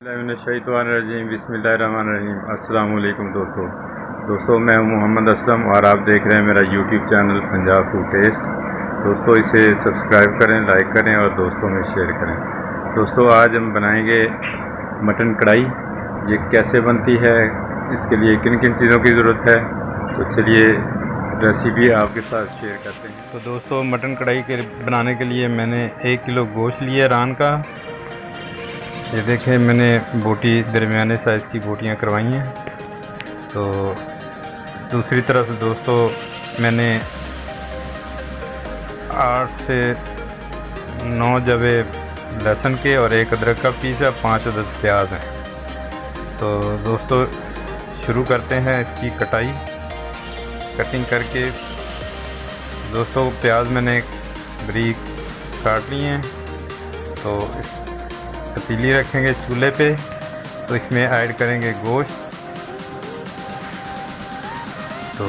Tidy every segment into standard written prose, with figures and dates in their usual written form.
रजीम बिस्मिल्लाहिर्रहमानिर्रहीम। अस्सलाम वालेकुम दोस्तों मैं हूं मोहम्मद असलम और आप देख रहे हैं मेरा YouTube channel Punjab food taste. दोस्तों इसे सब्सक्राइब करें, लाइक करें और दोस्तों में शेयर करें। दोस्तों आज हम बनाएंगे मटन कढ़ाई। ये कैसे बनती है, इसके लिए किन किन चीज़ों की ज़रूरत है, तो चलिए रेसिपी आपके साथ शेयर करते हैं। तो दोस्तों मटन कढ़ाई के बनाने के लिए मैंने 1 किलो गोश्त लिया रान का। ये देखें मैंने बोटी दरमियाने साइज़ की बोटियां करवाई हैं। तो दूसरी तरफ दोस्तों मैंने 8 से 9 जवे लहसुन के और 1 अदरक का पीस है, 5 अदद प्याज हैं। तो दोस्तों शुरू करते हैं इसकी कटिंग करके। दोस्तों प्याज मैंने बारीक काट लिए हैं। तो पतीली रखेंगे चूल्हे पे, तो इसमें ऐड करेंगे गोश्त। तो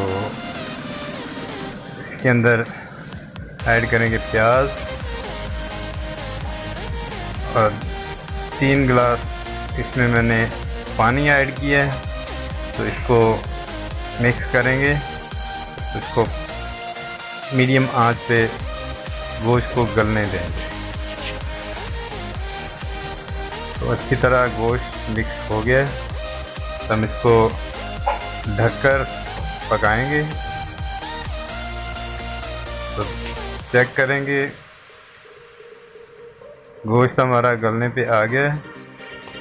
इसके अंदर ऐड करेंगे प्याज और 3 गिलास इसमें मैंने पानी ऐड किया है। तो इसको मिक्स करेंगे। तो इसको मीडियम आंच पे गोश्त को गलने देंगे। तो अच्छी तरह गोश्त मिक्स हो गया है। हम इसको ढककर पकाएंगे। तो चेक करेंगे गोश्त हमारा गलने पे आ गया है।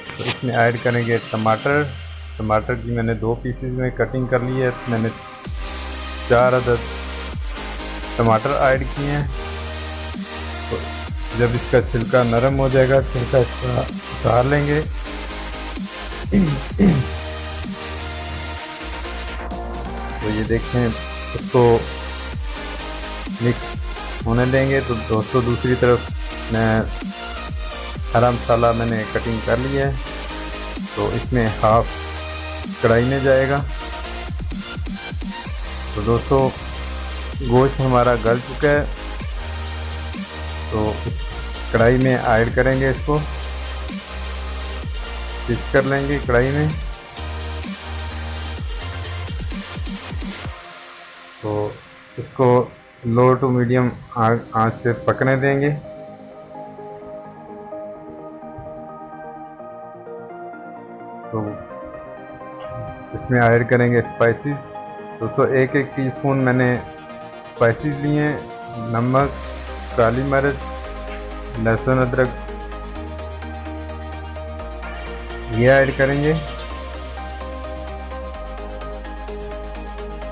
तो इसमें ऐड करेंगे टमाटर की मैंने 2 पीसेस में कटिंग कर ली है। मैंने 4 अदद टमाटर ऐड किए हैं। तो जब इसका छिलका नरम हो जाएगा, छिलका इसका उतार लेंगे। तो ये देखें इसको मिक्स होने देंगे। तो दोस्तों दूसरी तरफ मैं हरा मसाला मैंने कटिंग कर लिया है। तो इसमें हाफ कढ़ाई में जाएगा। तो दोस्तों गोश्त हमारा गल चुका है। तो कढ़ाई में ऐड करेंगे, इसको मिक्स कर लेंगे कढ़ाई में। तो इसको लो टू मीडियम आंच से पकने देंगे। तो इसमें ऐड करेंगे स्पाइसेस। दोस्तों 1-1 टीस्पून मैंने स्पाइसेस लिए हैं। नमक, काली मिर्च, लहसुन अदरक ये ऐड करेंगे।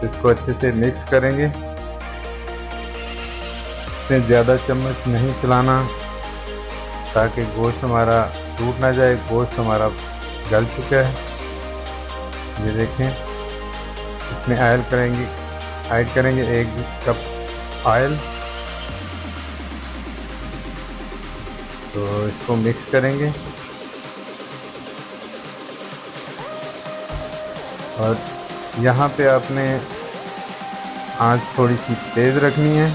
इसको अच्छे से मिक्स करेंगे। इसमें ज़्यादा चम्मच नहीं चलाना ताकि गोश्त हमारा टूट ना जाए। गोश्त हमारा गल चुका है, ये देखें। इसमें ऐड करेंगे 1 कप ऑयल। तो इसको मिक्स करेंगे और यहाँ पे आपने आंच थोड़ी सी तेज़ रखनी है।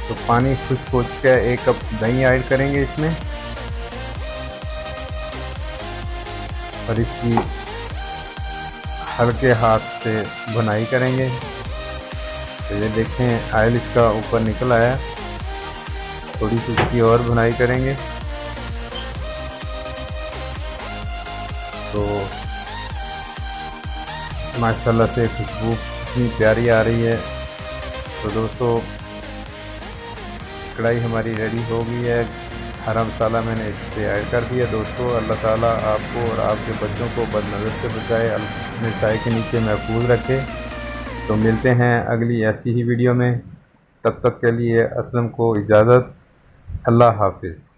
तो पानी खुश्क हो चुका है। 1 कप दही ऐड करेंगे इसमें और इसकी हल्के हाथ से भुनाई करेंगे। तो ये देखें ऑयल इसका ऊपर निकल आया। थोड़ी सी इसकी और भुनाई करेंगे। तो माशाल्लाह से खुशबू इतनी प्यारी आ रही है। तो दोस्तों कढ़ाई हमारी रेडी हो गई है। हरा मसाला मैंने इस पर ऐड कर दिया। दोस्तों अल्लाह ताला आपको और आपके बच्चों को बदनज़र से बचाए, अपने साए के नीचे महफूज रखे। तो मिलते हैं अगली ऐसी ही वीडियो में। तब तक के लिए असलम को इजाज़त। अल्लाह हाफिज़।